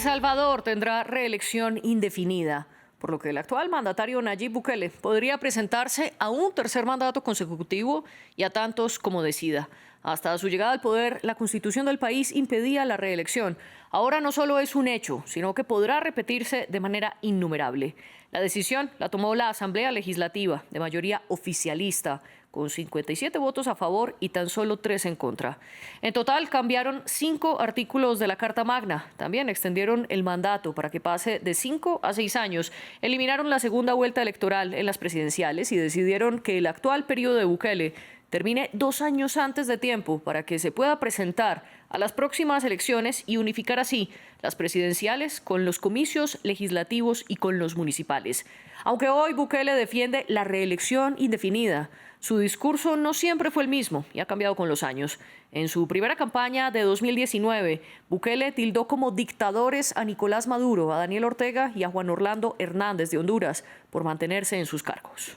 Salvador tendrá reelección indefinida, por lo que el actual mandatario Nayib Bukele podría presentarse a un tercer mandato consecutivo y a tantos como decida. Hasta su llegada al poder, la Constitución del país impedía la reelección. Ahora no solo es un hecho, sino que podrá repetirse de manera innumerable. La decisión la tomó la Asamblea Legislativa, de mayoría oficialista, con 57 votos a favor y tan solo 3 en contra. En total, cambiaron 5 artículos de la Carta Magna. También extendieron el mandato para que pase de 5 a 6 años. Eliminaron la segunda vuelta electoral en las presidenciales y decidieron que el actual periodo de Bukele termine 2 años antes de tiempo para que se pueda presentar a las próximas elecciones y unificar así las presidenciales con los comicios legislativos y con los municipales. Aunque hoy Bukele defiende la reelección indefinida, su discurso no siempre fue el mismo y ha cambiado con los años. En su primera campaña de 2019, Bukele tildó como dictadores a Nicolás Maduro, a Daniel Ortega y a Juan Orlando Hernández de Honduras por mantenerse en sus cargos.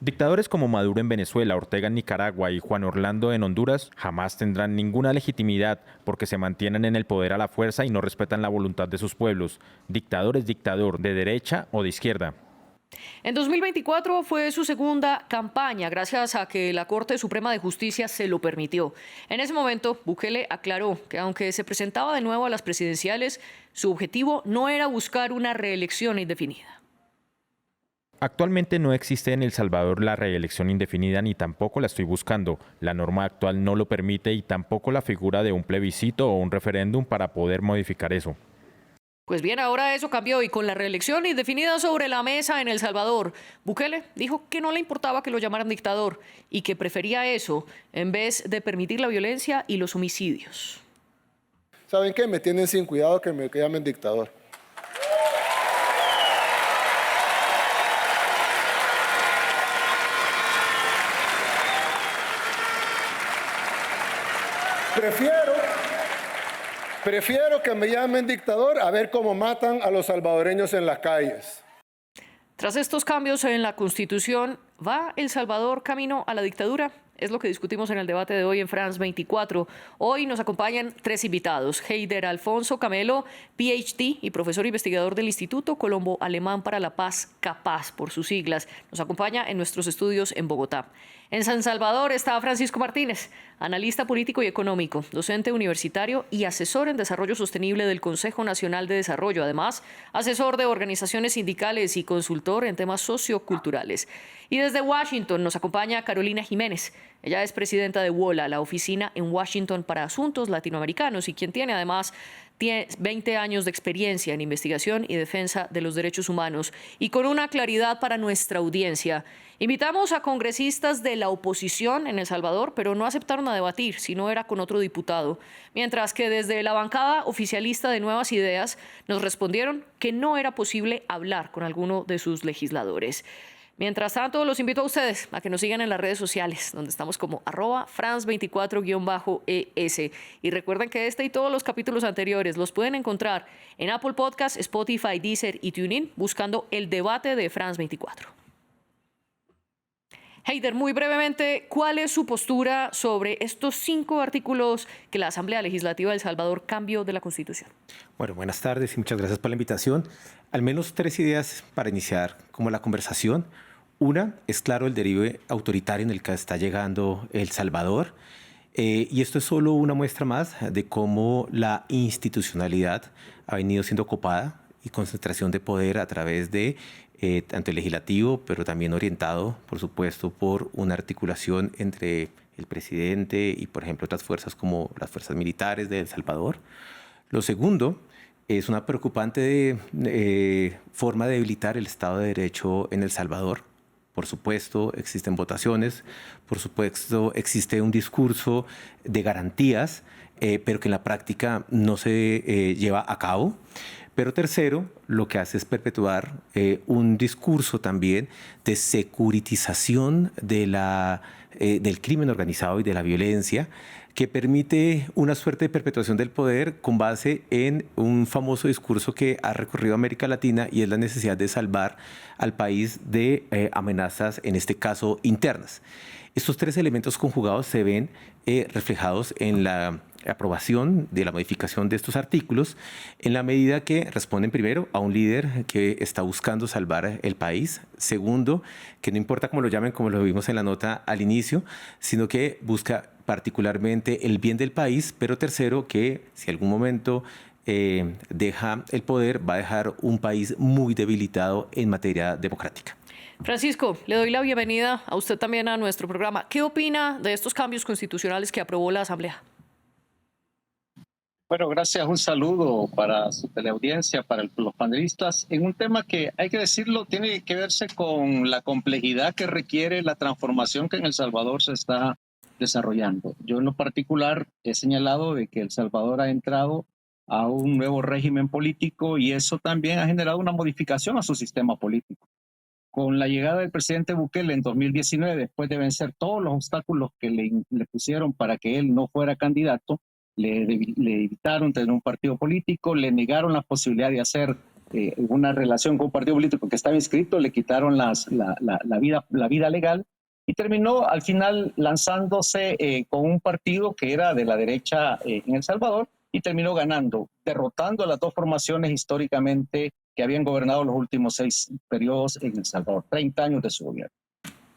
Dictadores como Maduro en Venezuela, Ortega en Nicaragua y Juan Orlando en Honduras jamás tendrán ninguna legitimidad porque se mantienen en el poder a la fuerza y no respetan la voluntad de sus pueblos. Dictador es dictador, de derecha o de izquierda. En 2024 fue su segunda campaña, gracias a que la Corte Suprema de Justicia se lo permitió. En ese momento, Bukele aclaró que aunque se presentaba de nuevo a las presidenciales, su objetivo no era buscar una reelección indefinida. Actualmente no existe en El Salvador la reelección indefinida ni tampoco la estoy buscando. La norma actual no lo permite y tampoco la figura de un plebiscito o un referéndum para poder modificar eso. Pues bien, ahora eso cambió y con la reelección indefinida sobre la mesa en El Salvador, Bukele dijo que no le importaba que lo llamaran dictador y que prefería eso en vez de permitir la violencia y los homicidios. ¿Saben qué? Me tienen sin cuidado que me llamen dictador. Prefiero que me llamen dictador a ver cómo matan a los salvadoreños en las calles. Tras estos cambios en la Constitución, ¿va El Salvador camino a la dictadura? Es lo que discutimos en el debate de hoy en France 24. Hoy nos acompañan 3 invitados. Heider Alfonso Camelo, PhD y profesor investigador del Instituto Colombo Alemán para la Paz, CAPAZ por sus siglas. Nos acompaña en nuestros estudios en Bogotá. En San Salvador está Francisco Martínez, analista político y económico, docente universitario y asesor en desarrollo sostenible del Consejo Nacional de Desarrollo. Además, asesor de organizaciones sindicales y consultor en temas socioculturales. Y desde Washington nos acompaña Carolina Jiménez. Ella es presidenta de WOLA, la oficina en Washington para asuntos latinoamericanos y quien tiene además 20 años de experiencia en investigación y defensa de los derechos humanos. Y con una claridad para nuestra audiencia, invitamos a congresistas de la oposición en El Salvador, pero no aceptaron a debatir, sino era con otro diputado. Mientras que desde la bancada oficialista de Nuevas Ideas nos respondieron que no era posible hablar con alguno de sus legisladores. Mientras tanto, los invito a ustedes a que nos sigan en las redes sociales, donde estamos como @France24-ES. Y recuerden que este y todos los capítulos anteriores los pueden encontrar en Apple Podcasts, Spotify, Deezer y TuneIn, buscando el debate de France 24. Heider, muy brevemente, ¿cuál es su postura sobre estos 5 artículos que la Asamblea Legislativa de El Salvador cambió de la Constitución? Bueno, buenas tardes y muchas gracias por la invitación. Al menos 3 ideas para iniciar como la conversación. Una, es claro el derive autoritario en el que está llegando El Salvador. Y esto es solo una muestra más de cómo la institucionalidad ha venido siendo copada y concentración de poder a través de tanto el legislativo, pero también orientado, por supuesto, por una articulación entre el presidente y, por ejemplo, otras fuerzas como las fuerzas militares de El Salvador. Lo segundo es una preocupante forma de debilitar el Estado de Derecho en El Salvador. Por supuesto, existen votaciones, por supuesto, existe un discurso de garantías, pero que en la práctica no se lleva a cabo. Pero tercero, lo que hace es perpetuar un discurso también de securitización del crimen organizado y de la violencia, que permite una suerte de perpetuación del poder con base en un famoso discurso que ha recorrido América Latina y es la necesidad de salvar al país de amenazas, en este caso internas. Estos tres elementos conjugados se ven reflejados en la aprobación de la modificación de estos artículos en la medida que responden primero a un líder que está buscando salvar el país, segundo, que no importa cómo lo llamen, como lo vimos en la nota al inicio, sino que busca particularmente el bien del país, pero tercero, que si algún momento deja el poder, va a dejar un país muy debilitado en materia democrática. Francisco, le doy la bienvenida a usted también a nuestro programa. ¿Qué opina de estos cambios constitucionales que aprobó la Asamblea? Bueno, gracias. Un saludo para su teleaudiencia, para los panelistas, en un tema que, hay que decirlo, tiene que verse con la complejidad que requiere la transformación que en El Salvador se está desarrollando. Yo en lo particular he señalado de que El Salvador ha entrado a un nuevo régimen político y eso también ha generado una modificación a su sistema político. Con la llegada del presidente Bukele en 2019, después de vencer todos los obstáculos que le pusieron para que él no fuera candidato, le evitaron tener un partido político, le negaron la posibilidad de hacer una relación con un partido político que estaba inscrito, le quitaron la vida legal y terminó al final lanzándose con un partido que era de la derecha en El Salvador y terminó ganando, derrotando a las dos formaciones históricamente que habían gobernado los últimos 6 periodos en El Salvador, 30 años de su gobierno.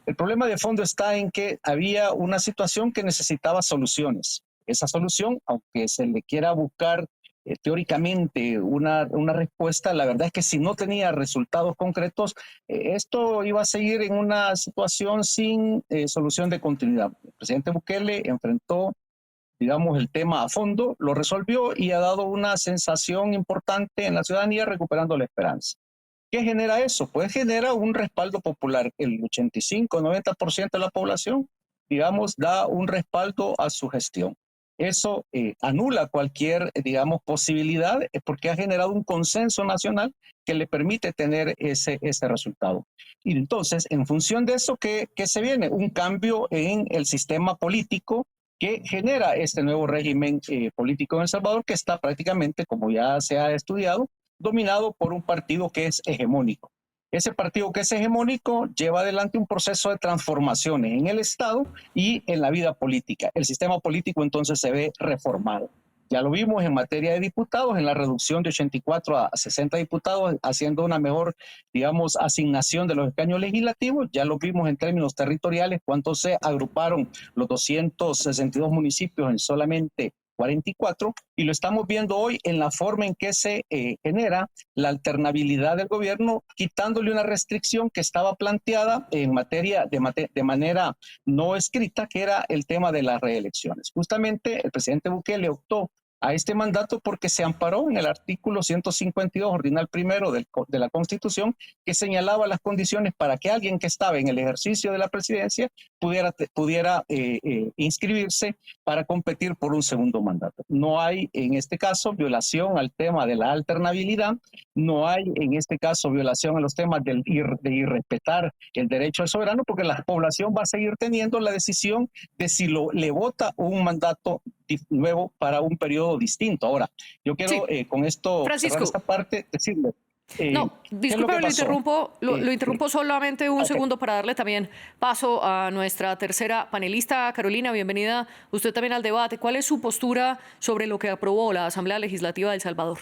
El problema de fondo está en que había una situación que necesitaba soluciones. Esa solución, aunque se le quiera buscar teóricamente una respuesta, la verdad es que si no tenía resultados concretos, esto iba a seguir en una situación sin solución de continuidad. El presidente Bukele enfrentó, digamos, el tema a fondo, lo resolvió y ha dado una sensación importante en la ciudadanía recuperando la esperanza. ¿Qué genera eso? Pues genera un respaldo popular. El 85-90% de la población, digamos, da un respaldo a su gestión. Eso anula cualquier, digamos, posibilidad porque ha generado un consenso nacional que le permite tener ese resultado. Y entonces, en función de eso, ¿qué se viene? Un cambio en el sistema político que genera este nuevo régimen político en El Salvador que está prácticamente, como ya se ha estudiado, dominado por un partido que es hegemónico. Ese partido que es hegemónico lleva adelante un proceso de transformaciones en el Estado y en la vida política. El sistema político entonces se ve reformado. Ya lo vimos en materia de diputados, en la reducción de 84 a 60 diputados, haciendo una mejor, digamos, asignación de los escaños legislativos. Ya lo vimos en términos territoriales, cuánto se agruparon los 262 municipios en solamente 44, y lo estamos viendo hoy en la forma en que se genera la alternabilidad del gobierno, quitándole una restricción que estaba planteada en materia de manera no escrita, que era el tema de las reelecciones. Justamente el presidente Bukele optó a este mandato porque se amparó en el artículo 152, ordinal primero de la Constitución, que señalaba las condiciones para que alguien que estaba en el ejercicio de la presidencia pudiera inscribirse para competir por un segundo mandato. No hay en este caso violación al tema de la alternabilidad, no hay en este caso violación a los temas de irrespetar el derecho al soberano, porque la población va a seguir teniendo la decisión de si le vota un mandato nuevo para un periodo distinto. Ahora, yo quiero con esto, cerrar esta parte, decirle... no, disculpe, lo interrumpo solamente un segundo para darle también paso a nuestra tercera panelista. Carolina, bienvenida usted también al debate. ¿Cuál es su postura sobre lo que aprobó la Asamblea Legislativa de El Salvador?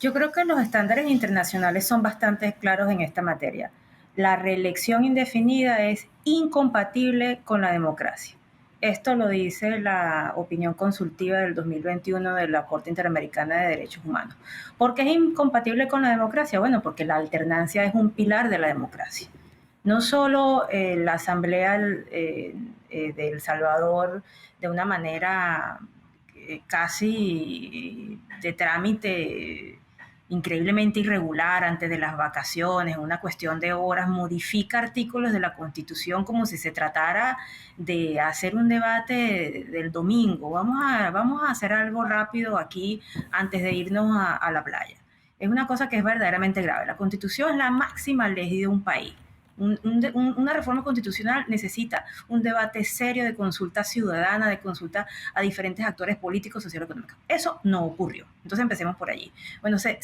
Yo creo que los estándares internacionales son bastante claros en esta materia. La reelección indefinida es incompatible con la democracia. Esto lo dice la opinión consultiva del 2021 de la Corte Interamericana de Derechos Humanos. ¿Por qué es incompatible con la democracia? Bueno, porque la alternancia es un pilar de la democracia. No solo la Asamblea de El Salvador, de una manera casi de trámite increíblemente irregular antes de las vacaciones, una cuestión de horas, modifica artículos de la Constitución como si se tratara de hacer un debate del domingo. Vamos a hacer algo rápido aquí antes de irnos a la playa. Es una cosa que es verdaderamente grave. La Constitución es la máxima ley de un país. Una reforma constitucional necesita un debate serio de consulta ciudadana, de consulta a diferentes actores políticos, socioeconómicos. Eso no ocurrió. Entonces empecemos por allí. Bueno, se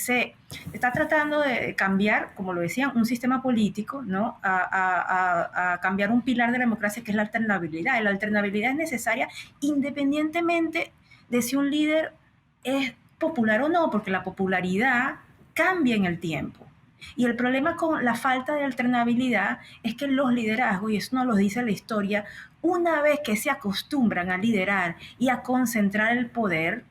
está tratando de cambiar, como lo decían, un sistema político, ¿no? A cambiar un pilar de la democracia que es la alternabilidad. Y la alternabilidad es necesaria independientemente de si un líder es popular o no, porque la popularidad cambia en el tiempo. Y el problema con la falta de alternabilidad es que los liderazgos, y eso nos lo dice la historia, una vez que se acostumbran a liderar y a concentrar el poder,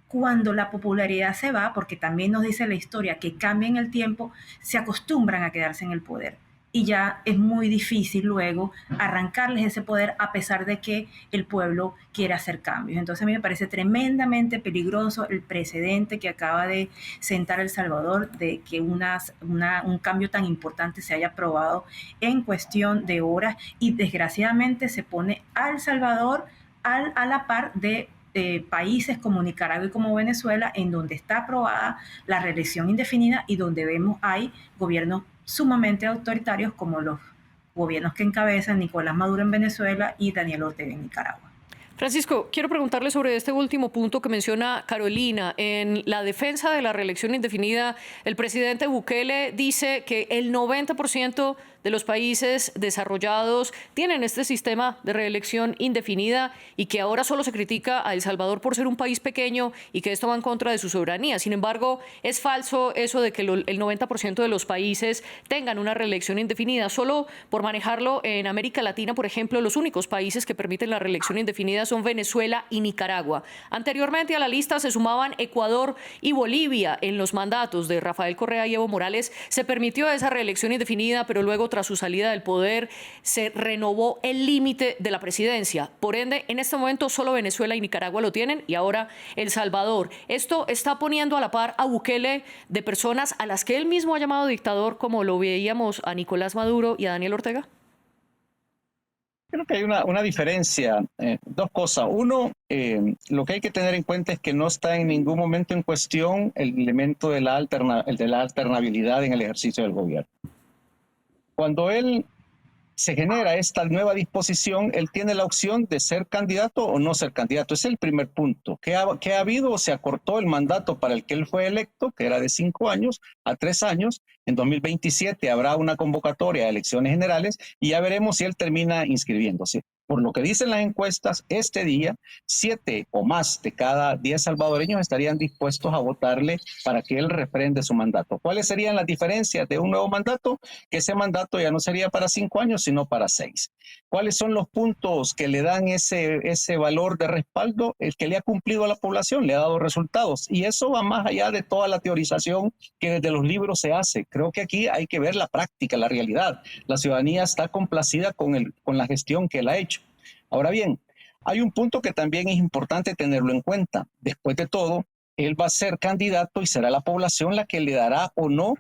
cuando la popularidad se va, porque también nos dice la historia que cambia en el tiempo, se acostumbran a quedarse en el poder. Y ya es muy difícil luego arrancarles ese poder a pesar de que el pueblo quiere hacer cambios. Entonces a mí me parece tremendamente peligroso el precedente que acaba de sentar El Salvador de que un cambio tan importante se haya aprobado en cuestión de horas y desgraciadamente se pone a El Salvador a la par de países como Nicaragua y como Venezuela, en donde está aprobada la reelección indefinida y donde vemos hay gobiernos sumamente autoritarios como los gobiernos que encabezan Nicolás Maduro en Venezuela y Daniel Ortega en Nicaragua. Francisco, quiero preguntarle sobre este último punto que menciona Carolina. En la defensa de la reelección indefinida, el presidente Bukele dice que el 90% de los países desarrollados tienen este sistema de reelección indefinida y que ahora solo se critica a El Salvador por ser un país pequeño y que esto va en contra de su soberanía. Sin embargo, es falso eso de que el 90% de los países tengan una reelección indefinida. Solo por manejarlo en América Latina, por ejemplo, los únicos países que permiten la reelección indefinida son Venezuela y Nicaragua. Anteriormente a la lista se sumaban Ecuador y Bolivia. En los mandatos de Rafael Correa y Evo Morales se permitió esa reelección indefinida, pero luego tras su salida del poder se renovó el límite de la presidencia. Por ende, en este momento solo Venezuela y Nicaragua lo tienen y ahora El Salvador. Esto está poniendo a la par a Bukele de personas a las que él mismo ha llamado dictador, como lo veíamos a Nicolás Maduro y a Daniel Ortega. Creo que hay una diferencia, dos cosas. Uno, lo que hay que tener en cuenta es que no está en ningún momento en cuestión el elemento de la alternabilidad en el ejercicio del gobierno. Cuando él se genera esta nueva disposición, él tiene la opción de ser candidato o no ser candidato. Ese es el primer punto. ¿Qué ha habido? Se acortó el mandato para el que él fue electo, que era de 5 años a 3 años. En 2027 habrá una convocatoria de elecciones generales y ya veremos si él termina inscribiéndose. Por lo que dicen las encuestas, este día 7 o más de cada 10 salvadoreños estarían dispuestos a votarle para que él refrende su mandato. ¿Cuáles serían las diferencias de un nuevo mandato? Que ese mandato ya no sería para 5 años, sino para 6. ¿Cuáles son los puntos que le dan ese valor de respaldo? El que le ha cumplido a la población, le ha dado resultados. Y eso va más allá de toda la teorización que desde los libros se hace. Creo que aquí hay que ver la práctica, la realidad. La ciudadanía está complacida con la gestión que él ha hecho. Ahora bien, hay un punto que también es importante tenerlo en cuenta. Después de todo, él va a ser candidato y será la población la que le dará o no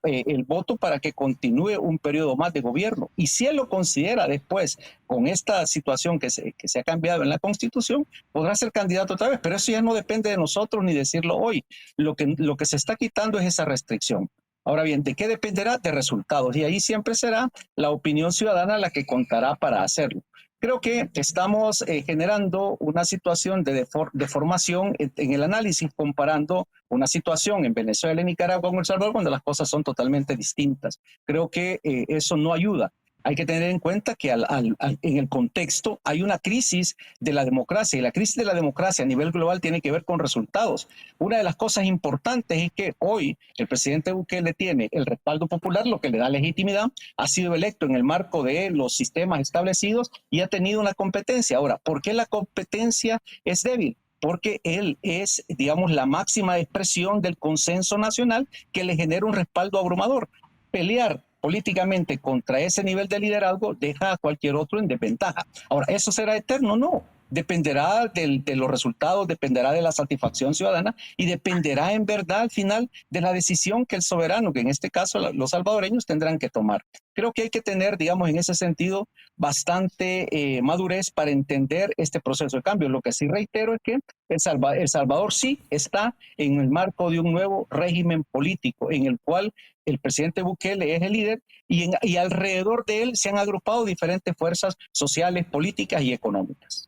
el voto para que continúe un periodo más de gobierno. Y si él lo considera después, con esta situación que se ha cambiado en la Constitución, podrá ser candidato otra vez. Pero eso ya no depende de nosotros ni decirlo hoy. Lo que se está quitando es esa restricción. Ahora bien, ¿de qué dependerá? De resultados. Y ahí siempre será la opinión ciudadana la que contará para hacerlo. Creo que estamos generando una situación de deformación en el análisis, comparando una situación en Venezuela y Nicaragua con El Salvador, cuando las cosas son totalmente distintas. Creo que eso no ayuda. Hay que tener en cuenta que en el contexto hay una crisis de la democracia y la crisis de la democracia a nivel global tiene que ver con resultados. Una de las cosas importantes es que hoy el presidente Bukele tiene el respaldo popular, lo que le da legitimidad, ha sido electo en el marco de los sistemas establecidos y ha tenido una competencia. Ahora, ¿por qué la competencia es débil? Porque él es, digamos, la máxima expresión del consenso nacional que le genera un respaldo abrumador. Pelear políticamente contra ese nivel de liderazgo deja a cualquier otro en desventaja. Ahora, ¿eso será eterno? No. dependerá de los resultados, dependerá de la satisfacción ciudadana y dependerá en verdad al final de la decisión que el soberano, que en este caso los salvadoreños, tendrán que tomar. Creo que hay que tener, digamos, en ese sentido, bastante madurez para entender este proceso de cambio. Lo que sí reitero es que El Salvador sí está en el marco de un nuevo régimen político en el cual el presidente Bukele es el líder y alrededor de él se han agrupado diferentes fuerzas sociales, políticas y económicas.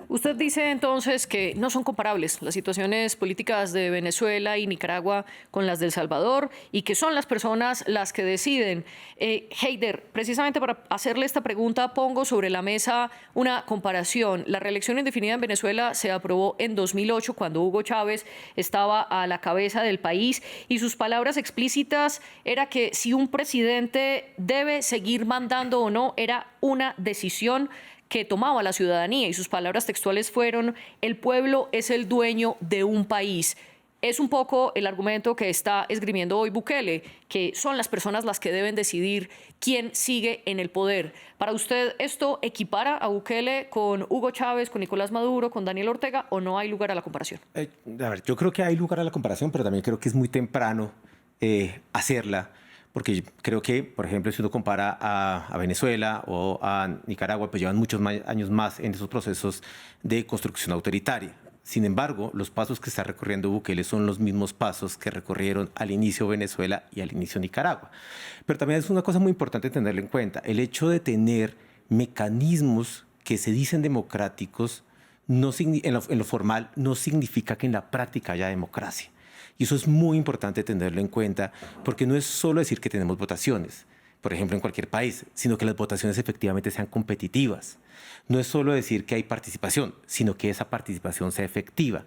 Usted dice entonces que no son comparables las situaciones políticas de Venezuela y Nicaragua con las de El Salvador y que son las personas las que deciden. Heider, precisamente para hacerle esta pregunta pongo sobre la mesa una comparación. La reelección indefinida en Venezuela se aprobó en 2008 cuando Hugo Chávez estaba a la cabeza del país y sus palabras explícitas era que si un presidente debe seguir mandando o no era una decisión que tomaba la ciudadanía y sus palabras textuales fueron: el pueblo es el dueño de un país. Es un poco el argumento que está esgrimiendo hoy Bukele, que son las personas las que deben decidir quién sigue en el poder. ¿Para usted esto equipara a Bukele con Hugo Chávez, con Nicolás Maduro, con Daniel Ortega o no hay lugar a la comparación? A ver, yo creo que hay lugar a la comparación, pero también creo que es muy temprano hacerla. Porque creo que, por ejemplo, si uno compara a Venezuela o a Nicaragua, pues llevan muchos años más en esos procesos de construcción autoritaria. Sin embargo, los pasos que está recorriendo Bukele son los mismos pasos que recorrieron al inicio Venezuela y al inicio Nicaragua. Pero también es una cosa muy importante tenerlo en cuenta. El hecho de tener mecanismos que se dicen democráticos en lo formal no significa que en la práctica haya democracia. Y eso es muy importante tenerlo en cuenta, porque no es solo decir que tenemos votaciones, por ejemplo, en cualquier país, sino que las votaciones efectivamente sean competitivas. No es solo decir que hay participación, sino que esa participación sea efectiva.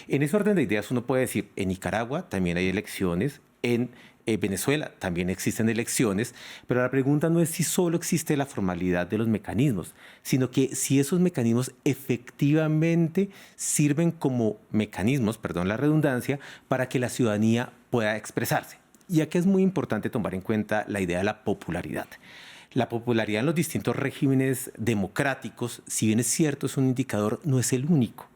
En ese orden de ideas uno puede decir, en Nicaragua también hay elecciones, en Venezuela también existen elecciones, pero la pregunta no es si solo existe la formalidad de los mecanismos, sino que si esos mecanismos efectivamente sirven como mecanismos, perdón la redundancia, para que la ciudadanía pueda expresarse. Y aquí es muy importante tomar en cuenta la idea de la popularidad. La popularidad en los distintos regímenes democráticos, si bien es cierto, es un indicador, no es el único.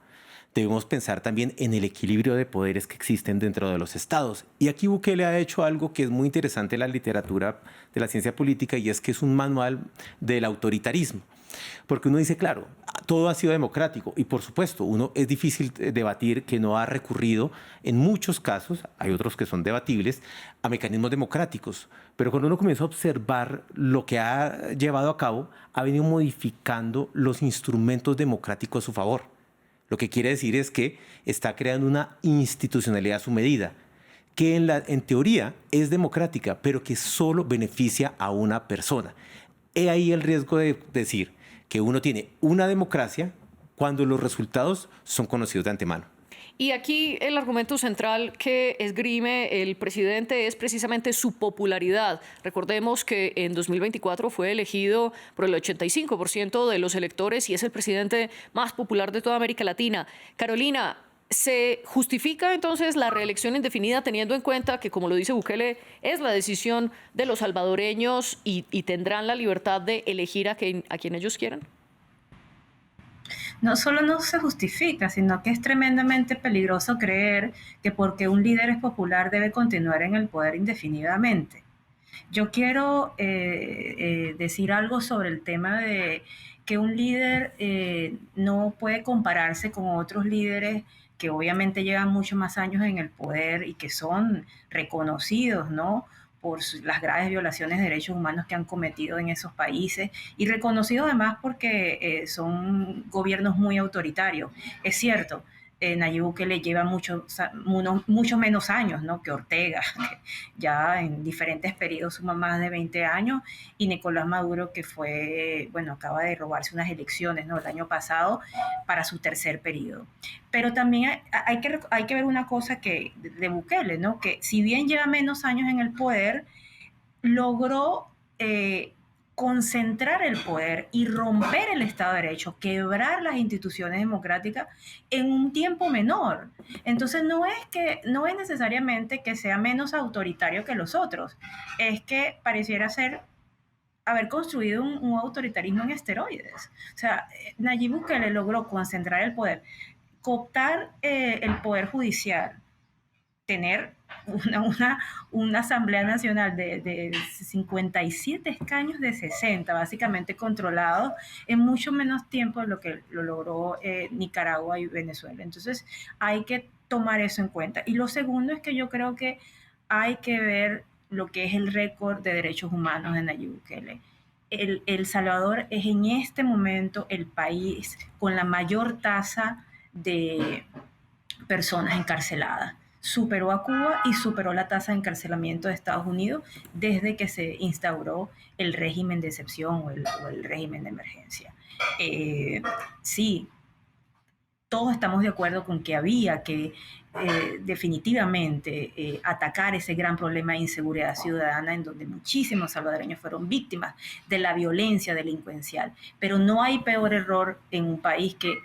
Debemos pensar también en el equilibrio de poderes que existen dentro de los estados. Y aquí Bukele ha hecho algo que es muy interesante en la literatura de la ciencia política, y es que es un manual del autoritarismo. Porque uno dice, claro, todo ha sido democrático y por supuesto, es difícil debatir que no ha recurrido en muchos casos, hay otros que son debatibles, a mecanismos democráticos. Pero cuando uno comienza a observar lo que ha llevado a cabo, ha venido modificando los instrumentos democráticos a su favor. Lo que quiere decir es que está creando una institucionalidad a su medida, que en teoría es democrática, pero que solo beneficia a una persona. He ahí el riesgo de decir que uno tiene una democracia cuando los resultados son conocidos de antemano. Y aquí el argumento central que esgrime el presidente es precisamente su popularidad. Recordemos que en 2024 fue elegido por el 85% de los electores y es el presidente más popular de toda América Latina. Carolina, ¿se justifica entonces la reelección indefinida teniendo en cuenta que, como lo dice Bukele, es la decisión de los salvadoreños y tendrán la libertad de elegir a quien ellos quieran? No solo no se justifica, sino que es tremendamente peligroso creer que porque un líder es popular debe continuar en el poder indefinidamente. Yo quiero decir algo sobre el tema de que un líder no puede compararse con otros líderes que obviamente llevan muchos más años en el poder y que son reconocidos, ¿no?, por las graves violaciones de derechos humanos que han cometido en esos países y reconocidos además porque son gobiernos muy autoritarios. Es cierto, Nayib Bukele lleva mucho menos años, ¿no?, que Ortega, que ya en diferentes periodos suma más de 20 años, y Nicolás Maduro, que acaba de robarse unas elecciones, ¿no?, el año pasado para su tercer periodo. Pero también hay que ver una cosa de Bukele, ¿no?, que si bien lleva menos años en el poder, logró concentrar el poder y romper el Estado de Derecho, quebrar las instituciones democráticas en un tiempo menor. Entonces no es necesariamente que sea menos autoritario que los otros, es que pareciera ser haber construido un autoritarismo en esteroides. O sea, Nayib Bukele logró concentrar el poder, cooptar el poder judicial, tener una Asamblea Nacional de 57 escaños de 60, básicamente controlados en mucho menos tiempo de lo que lo logró Nicaragua y Venezuela. Entonces hay que tomar eso en cuenta. Y lo segundo es que yo creo que hay que ver lo que es el récord de derechos humanos de Nayib Bukele. El Salvador es en este momento el país con la mayor tasa de personas encarceladas. Superó a Cuba y superó la tasa de encarcelamiento de Estados Unidos desde que se instauró el régimen de excepción o el régimen de emergencia. Sí, todos estamos de acuerdo con que había que definitivamente atacar ese gran problema de inseguridad ciudadana en donde muchísimos salvadoreños fueron víctimas de la violencia delincuencial. Pero no hay peor error en un país que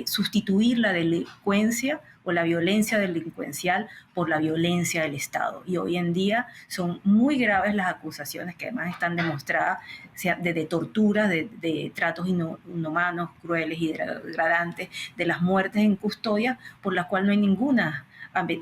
sustituir la delincuencia o la violencia delincuencial por la violencia del Estado. Y hoy en día son muy graves las acusaciones que además están demostradas de tortura, de tratos inhumanos, crueles y degradantes, de las muertes en custodia, por las cuales no hay ninguna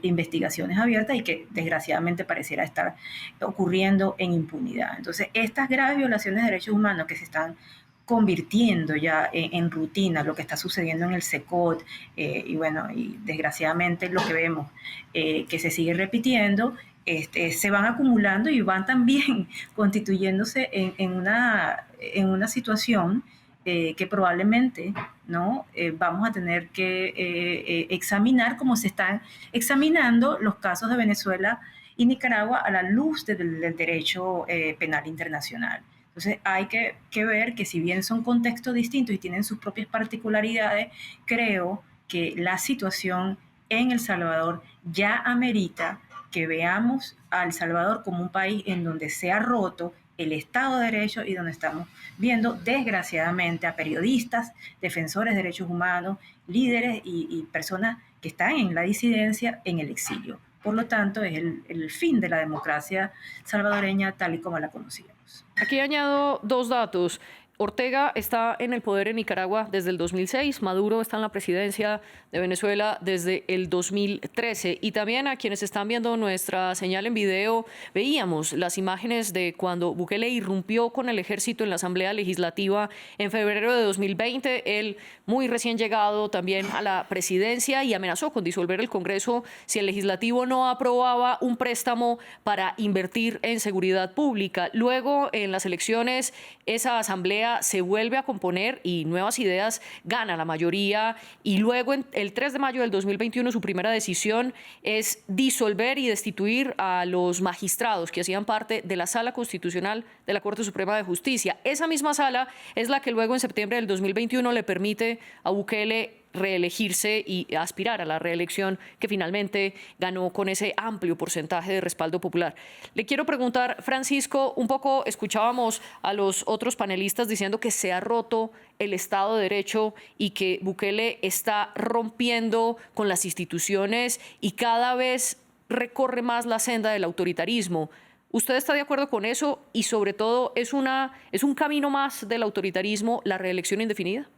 investigaciones abiertas y que desgraciadamente pareciera estar ocurriendo en impunidad. Entonces, estas graves violaciones de derechos humanos que se están convirtiendo ya en rutina, lo que está sucediendo en el SECOT, y bueno, y desgraciadamente lo que vemos que se sigue repitiendo, se van acumulando y van también constituyéndose en una situación que probablemente ¿no? Vamos a tener que examinar como se están examinando los casos de Venezuela y Nicaragua a la luz del derecho penal internacional. Entonces hay que ver que si bien son contextos distintos y tienen sus propias particularidades, creo que la situación en El Salvador ya amerita que veamos a El Salvador como un país en donde se ha roto el Estado de Derecho y donde estamos viendo desgraciadamente a periodistas, defensores de derechos humanos, líderes y personas que están en la disidencia en el exilio. Por lo tanto, es el fin de la democracia salvadoreña tal y como la conocíamos. Aquí añado dos datos. Ortega está en el poder en Nicaragua desde el 2006, Maduro está en la presidencia de Venezuela desde el 2013. Y también a quienes están viendo nuestra señal en video, veíamos las imágenes de cuando Bukele irrumpió con el ejército en la Asamblea Legislativa en febrero de 2020. Él, muy recién llegado también a la presidencia, y amenazó con disolver el Congreso si el legislativo no aprobaba un préstamo para invertir en seguridad pública. Luego, en las elecciones, esa asamblea se vuelve a componer y Nuevas Ideas gana la mayoría, y luego el 3 de mayo del 2021 su primera decisión es disolver y destituir a los magistrados que hacían parte de la Sala Constitucional de la Corte Suprema de Justicia. Esa misma sala es la que luego en septiembre del 2021 le permite a Bukele reelegirse y aspirar a la reelección, que finalmente ganó con ese amplio porcentaje de respaldo popular. Le quiero preguntar, Francisco, un poco escuchábamos a los otros panelistas diciendo que se ha roto el Estado de Derecho y que Bukele está rompiendo con las instituciones y cada vez recorre más la senda del autoritarismo. ¿Usted está de acuerdo con eso? Y sobre todo, ¿es un camino más del autoritarismo la reelección indefinida?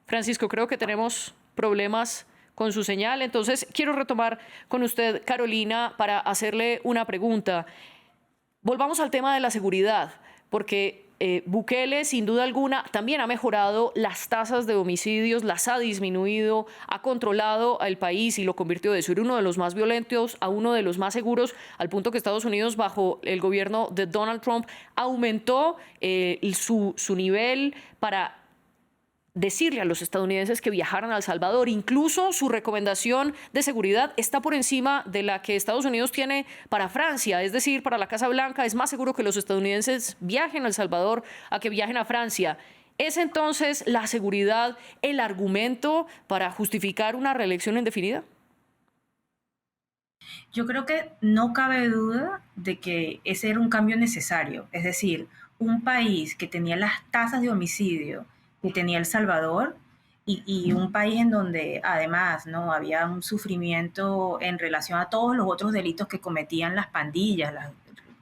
Francisco, creo que tenemos problemas con su señal, entonces quiero retomar con usted, Carolina, para hacerle una pregunta. Volvamos al tema de la seguridad, porque Bukele, sin duda alguna, también ha mejorado las tasas de homicidios, las ha disminuido, ha controlado al país y lo convirtió de ser uno de los más violentos a uno de los más seguros, al punto que Estados Unidos, bajo el gobierno de Donald Trump, aumentó su nivel para decirle a los estadounidenses que viajaran a El Salvador. Incluso su recomendación de seguridad está por encima de la que Estados Unidos tiene para Francia, es decir, para la Casa Blanca es más seguro que los estadounidenses viajen a El Salvador a que viajen a Francia. ¿Es entonces la seguridad el argumento para justificar una reelección indefinida? Yo creo que no cabe duda de que ese era un cambio necesario. Es decir, un país que tenía las tasas de homicidio que tenía El Salvador y un país en donde además no había un sufrimiento en relación a todos los otros delitos que cometían las pandillas,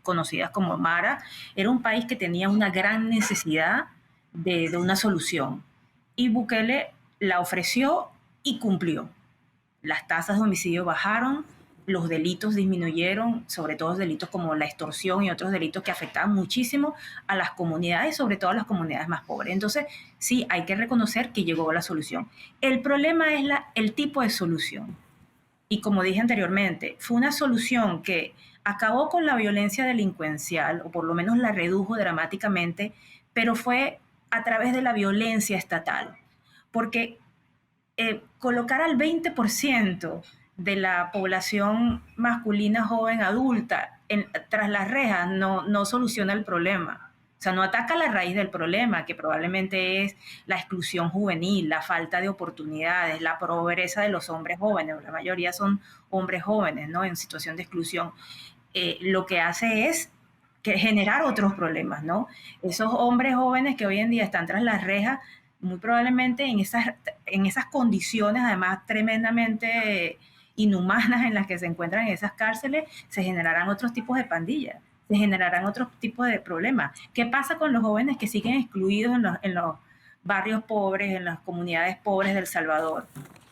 conocidas como Mara, era un país que tenía una gran necesidad de una solución. Y Bukele la ofreció y cumplió. Las tasas de homicidio bajaron, los delitos disminuyeron, sobre todo delitos como la extorsión y otros delitos que afectaban muchísimo a las comunidades, sobre todo a las comunidades más pobres. Entonces, sí, hay que reconocer que llegó la solución. El problema es el tipo de solución. Y como dije anteriormente, fue una solución que acabó con la violencia delincuencial, o por lo menos la redujo dramáticamente, pero fue a través de la violencia estatal. Porque colocar al 20% de la población masculina joven adulta tras las rejas no soluciona el problema. O sea, no ataca la raíz del problema, que probablemente es la exclusión juvenil, la falta de oportunidades, la pobreza de los hombres jóvenes. La mayoría son hombres jóvenes, ¿no?, en situación de exclusión. Lo que hace es generar otros problemas, ¿no? Esos hombres jóvenes que hoy en día están tras las rejas, muy probablemente en esas condiciones, además tremendamente inhumanas en las que se encuentran en esas cárceles, se generarán otros tipos de pandillas, se generarán otros tipos de problemas. ¿Qué pasa con los jóvenes que siguen excluidos en los barrios pobres, en las comunidades pobres de El Salvador?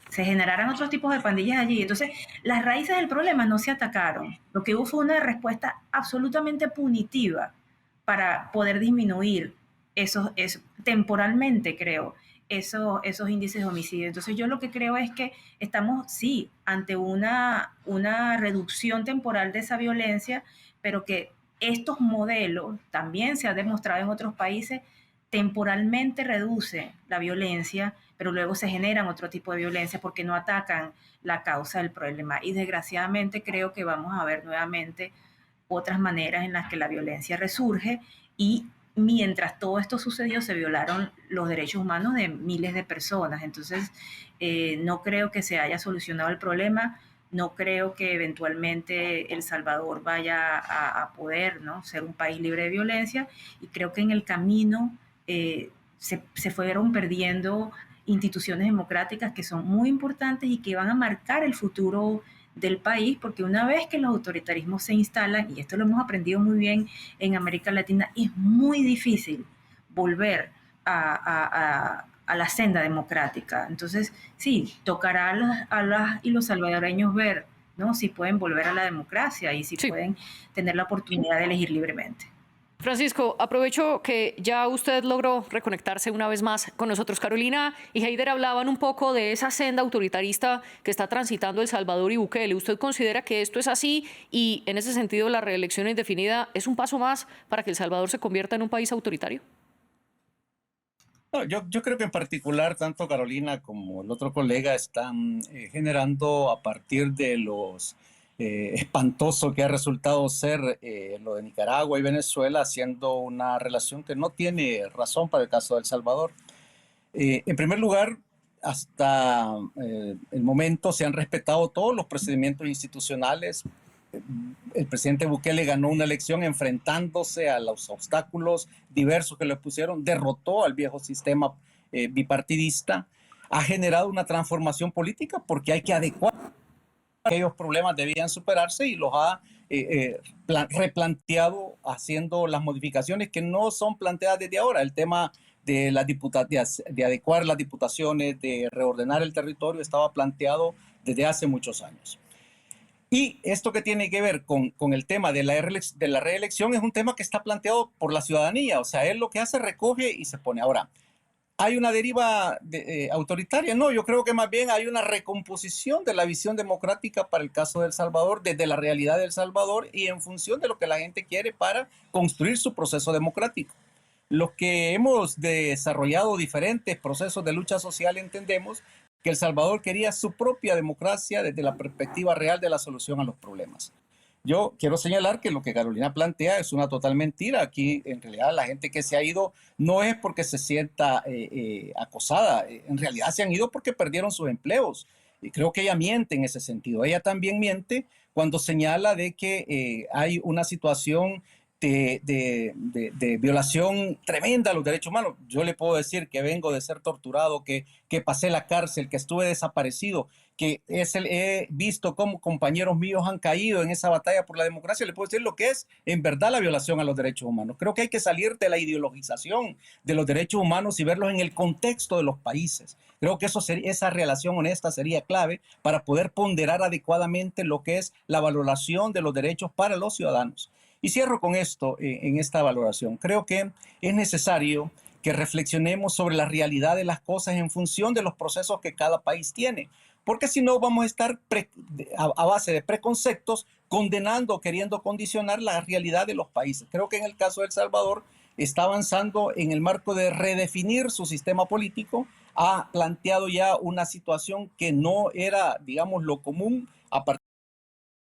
Se generarán otros tipos de pandillas allí. Entonces, las raíces del problema no se atacaron. Lo que hubo fue una respuesta absolutamente punitiva para poder disminuir temporalmente, creo, esos índices de homicidio. Entonces, yo lo que creo es que estamos, sí, ante una reducción temporal de esa violencia, pero que estos modelos, también se ha demostrado en otros países, temporalmente reducen la violencia, pero luego se generan otro tipo de violencia porque no atacan la causa del problema. Y desgraciadamente creo que vamos a ver nuevamente otras maneras en las que la violencia resurge, y mientras todo esto sucedió se violaron los derechos humanos de miles de personas. Entonces, no creo que se haya solucionado el problema. No creo que eventualmente El Salvador vaya a poder, ¿no?, ser un país libre de violencia, y creo que en el camino se fueron perdiendo instituciones democráticas que son muy importantes y que van a marcar el futuro del país, porque una vez que los autoritarismos se instalan, y esto lo hemos aprendido muy bien en América Latina, es muy difícil volver a la senda democrática. Entonces, sí, tocará a las y los salvadoreños ver, ¿no?, si pueden volver a la democracia y si pueden tener la oportunidad de elegir libremente. Francisco, aprovecho que ya usted logró reconectarse una vez más con nosotros. Carolina y Heider hablaban un poco de esa senda autoritarista que está transitando El Salvador y Bukele. ¿Usted considera que esto es así y en ese sentido la reelección indefinida es un paso más para que El Salvador se convierta en un país autoritario? No, yo creo que en particular tanto Carolina como el otro colega están generando, a partir de los espantoso que ha resultado ser lo de Nicaragua y Venezuela, haciendo una relación que no tiene razón para el caso de El Salvador. En primer lugar, hasta el momento se han respetado todos los procedimientos institucionales. El presidente Bukele ganó una elección enfrentándose a los obstáculos diversos que le pusieron, derrotó al viejo sistema bipartidista, ha generado una transformación política porque hay que adecuar. Aquellos problemas debían superarse y los ha replanteado haciendo las modificaciones que no son planteadas desde ahora. El tema de adecuar las diputaciones, de reordenar el territorio, estaba planteado desde hace muchos años. Y esto que tiene que ver con el tema de la reelección es un tema que está planteado por la ciudadanía. O sea, él lo que hace, recoge y se pone. Ahora, ¿hay una deriva autoritaria? No, yo creo que más bien hay una recomposición de la visión democrática para el caso de El Salvador, desde la realidad de El Salvador y en función de lo que la gente quiere para construir su proceso democrático. Los que hemos desarrollado diferentes procesos de lucha social entendemos que El Salvador quería su propia democracia desde la perspectiva real de la solución a los problemas. Yo quiero señalar que lo que Carolina plantea es una total mentira. Aquí, en realidad, la gente que se ha ido no es porque se sienta acosada. En realidad se han ido porque perdieron sus empleos. Y creo que ella miente en ese sentido. Ella también miente cuando señala de que hay una situación de violación tremenda a los derechos humanos. Yo le puedo decir que vengo de ser torturado, que pasé la cárcel, que estuve desaparecido, que he visto cómo compañeros míos han caído en esa batalla por la democracia. Le puedo decir lo que es en verdad la violación a los derechos humanos. Creo que hay que salir de la ideologización de los derechos humanos y verlos en el contexto de los países. Creo que esa relación honesta sería clave para poder ponderar adecuadamente lo que es la valoración de los derechos para los ciudadanos. Y cierro con esto, en esta valoración. Creo que es necesario que reflexionemos sobre la realidad de las cosas en función de los procesos que cada país tiene, porque si no vamos a estar a base de preconceptos condenando, queriendo condicionar la realidad de los países. Creo que en el caso de El Salvador está avanzando en el marco de redefinir su sistema político, ha planteado ya una situación que no era, digamos, lo común a partir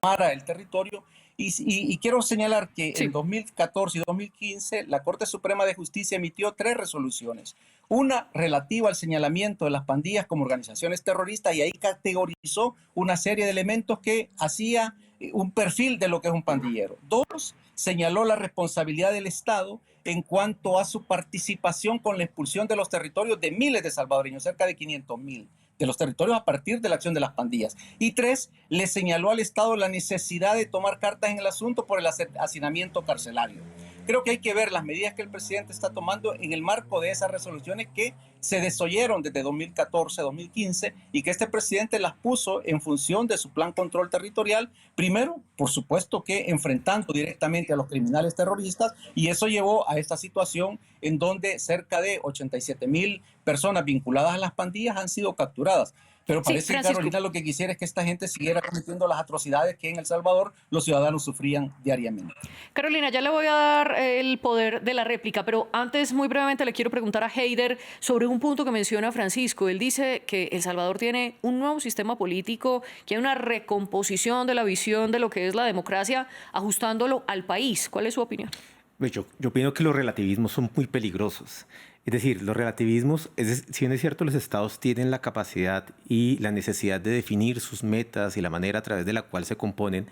del territorio. Y quiero señalar que en 2014 y 2015 la Corte Suprema de Justicia emitió 3 resoluciones. Una relativa al señalamiento de las pandillas como organizaciones terroristas, y ahí categorizó una serie de elementos que hacía un perfil de lo que es un pandillero. 2, señaló la responsabilidad del Estado en cuanto a su participación con la expulsión de los territorios de miles de salvadoreños, cerca de 500,000. De los territorios a partir de la acción de las pandillas. Y 3, le señaló al Estado la necesidad de tomar cartas en el asunto por el hacinamiento carcelario. Creo que hay que ver las medidas que el presidente está tomando en el marco de esas resoluciones que se desoyeron desde 2014-2015 y que este presidente las puso en función de su plan control territorial. Primero, por supuesto que enfrentando directamente a los criminales terroristas, y eso llevó a esta situación en donde cerca de 87,000 personas vinculadas a las pandillas han sido capturadas. Pero parece que Carolina lo que quisiera es que esta gente siguiera cometiendo las atrocidades que en El Salvador los ciudadanos sufrían diariamente. Carolina, ya le voy a dar el poder de la réplica, pero antes muy brevemente le quiero preguntar a Heider sobre un punto que menciona Francisco. Él dice que El Salvador tiene un nuevo sistema político, que hay una recomposición de la visión de lo que es la democracia, ajustándolo al país. ¿Cuál es su opinión? Yo opino que los relativismos son muy peligrosos. Es decir, los relativismos, si bien es cierto, los estados tienen la capacidad y la necesidad de definir sus metas y la manera a través de la cual se componen,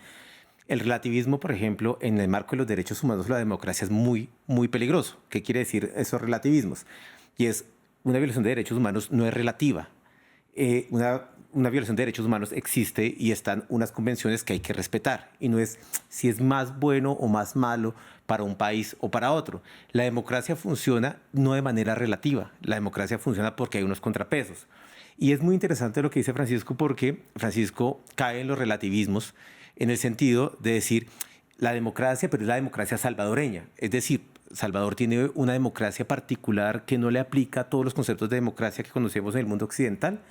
el relativismo, por ejemplo, en el marco de los derechos humanos, la democracia es muy, muy peligroso. ¿Qué quiere decir esos relativismos? Y es, una violación de derechos humanos no es relativa. Una violación de derechos humanos existe y están unas convenciones que hay que respetar. Y no es si es más bueno o más malo para un país o para otro. La democracia funciona no de manera relativa. La democracia funciona porque hay unos contrapesos. Y es muy interesante lo que dice Francisco, porque Francisco cae en los relativismos en el sentido de decir la democracia, pero es la democracia salvadoreña. Es decir, Salvador tiene una democracia particular que no le aplica a todos los conceptos de democracia que conocemos en el mundo occidental.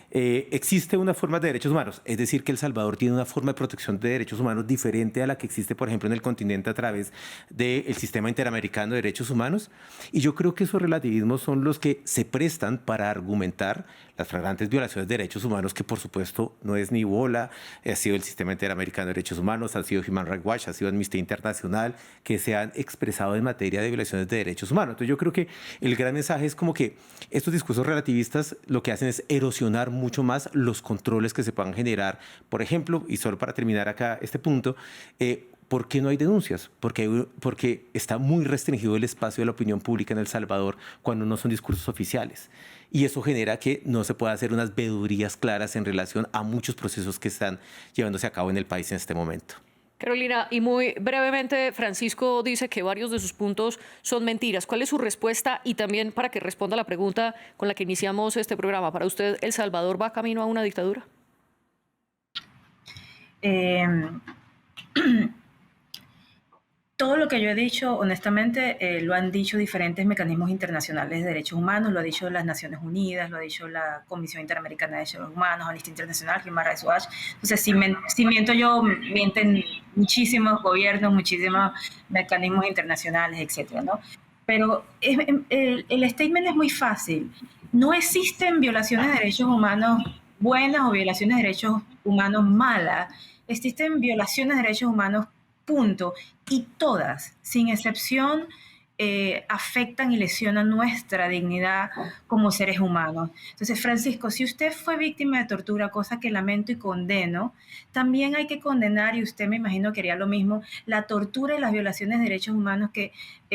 Existe una forma de derechos humanos, es decir, que El Salvador tiene una forma de protección de derechos humanos diferente a la que existe, por ejemplo, en el continente a través del Sistema Interamericano de Derechos Humanos. Y yo creo que esos relativismos son los que se prestan para argumentar las flagrantes violaciones de derechos humanos, que por supuesto no es ni bola, ha sido el Sistema Interamericano de Derechos Humanos, ha sido Human Rights Watch, ha sido Amnistía Internacional, que se han expresado en materia de violaciones de derechos humanos. Entonces yo creo que el gran mensaje es como que estos discursos relativistas lo que hacen es erosionar mucho más los controles que se puedan generar. Por ejemplo, y solo para terminar acá este punto, ¿por qué no hay denuncias? Porque está muy restringido el espacio de la opinión pública en El Salvador cuando no son discursos oficiales. Y eso genera que no se pueda hacer unas vedurías claras en relación a muchos procesos que están llevándose a cabo en el país en este momento. Carolina, y muy brevemente, Francisco dice que varios de sus puntos son mentiras. ¿Cuál es su respuesta? Y también para que responda a la pregunta con la que iniciamos este programa. ¿Para usted El Salvador va camino a una dictadura? Todo lo que yo he dicho, honestamente, lo han dicho diferentes mecanismos internacionales de derechos humanos, lo ha dicho las Naciones Unidas, lo ha dicho la Comisión Interamericana de Derechos Humanos, Amnistía Internacional, Human Rights Watch. Entonces, si miento yo, mienten muchísimos gobiernos, muchísimos mecanismos internacionales, etcétera, ¿no? Pero el statement es muy fácil. No existen violaciones de derechos humanos buenas o violaciones de derechos humanos malas. Existen violaciones de derechos humanos, punto. Y todas, sin excepción, afectan y lesionan nuestra dignidad como seres humanos. Entonces, Francisco, si usted fue víctima de tortura, cosa que lamento y condeno, también hay que condenar, y usted me imagino que haría lo mismo, la tortura y las violaciones de derechos humanos que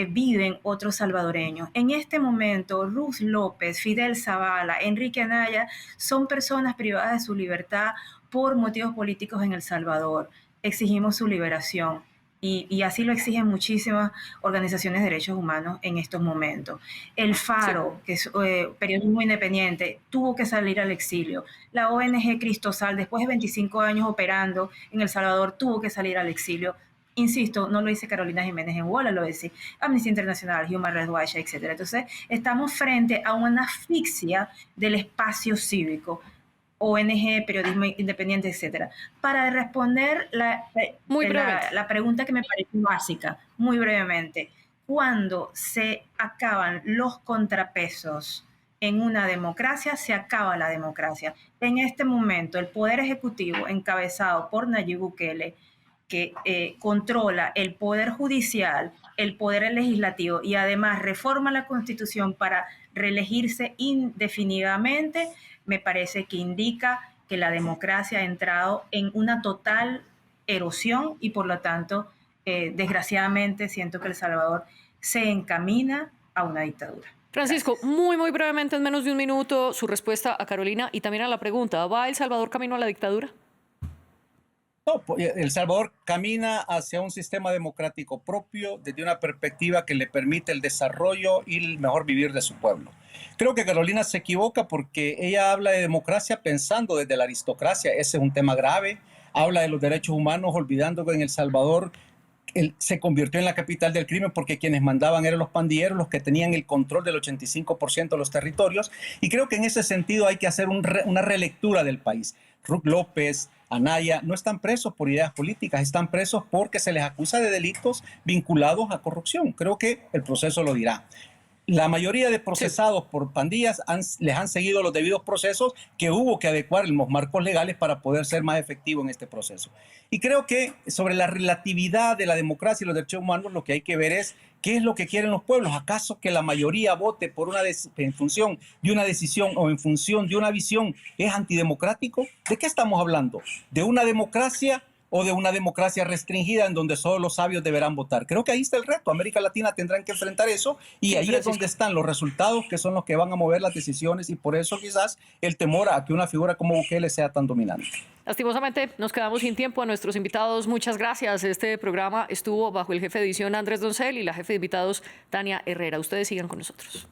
viven otros salvadoreños. En este momento, Ruth López, Fidel Zavala, Enrique Anaya son personas privadas de su libertad por motivos políticos en El Salvador. Exigimos su liberación. Y así lo exigen muchísimas organizaciones de derechos humanos en estos momentos. El Faro, sí, que es periodismo independiente, tuvo que salir al exilio. La ONG Cristosal, después de 25 años operando en El Salvador, tuvo que salir al exilio. Insisto, no lo dice Carolina Jiménez en Wola, lo dice Amnistía Internacional, Human Rights Watch, etc. Entonces, estamos frente a una asfixia del espacio cívico. ONG, periodismo independiente, etcétera. Para responder la pregunta que me parece básica, muy brevemente, cuando se acaban los contrapesos en una democracia, se acaba la democracia. En este momento, el Poder Ejecutivo, encabezado por Nayib Bukele, que controla el Poder Judicial, el Poder Legislativo y además reforma la Constitución para reelegirse indefinidamente, me parece que indica que la democracia ha entrado en una total erosión y por lo tanto, desgraciadamente, siento que El Salvador se encamina a una dictadura. Francisco, muy brevemente, en menos de un minuto, su respuesta a Carolina y también a la pregunta, ¿va El Salvador camino a la dictadura? No, El Salvador camina hacia un sistema democrático propio desde una perspectiva que le permite el desarrollo y el mejor vivir de su pueblo. Creo que Carolina se equivoca porque ella habla de democracia pensando desde la aristocracia. Ese es un tema grave. Habla de los derechos humanos olvidando que en El Salvador se convirtió en la capital del crimen porque quienes mandaban eran los pandilleros, los que tenían el control del 85% de los territorios. Y creo que en ese sentido hay que hacer una relectura del país. Ruth López, Anaya, no están presos por ideas políticas, están presos porque se les acusa de delitos vinculados a corrupción. Creo que el proceso lo dirá. La mayoría de procesados por pandillas les han seguido los debidos procesos que hubo que adecuar en los marcos legales para poder ser más efectivo en este proceso. Y creo que sobre la relatividad de la democracia y los derechos humanos lo que hay que ver es qué es lo que quieren los pueblos. ¿Acaso que la mayoría vote por en función de una decisión o en función de una visión es antidemocrático? ¿De qué estamos hablando? ¿De una democracia o de una democracia restringida en donde solo los sabios deberán votar? Creo que ahí está el reto. América Latina tendrán que enfrentar eso y ahí es donde están los resultados que son los que van a mover las decisiones y por eso quizás el temor a que una figura como Bukele sea tan dominante. Lastimosamente nos quedamos sin tiempo. A nuestros invitados, muchas gracias. Este programa estuvo bajo el jefe de edición Andrés Doncel y la jefe de invitados Tania Herrera. Ustedes sigan con nosotros.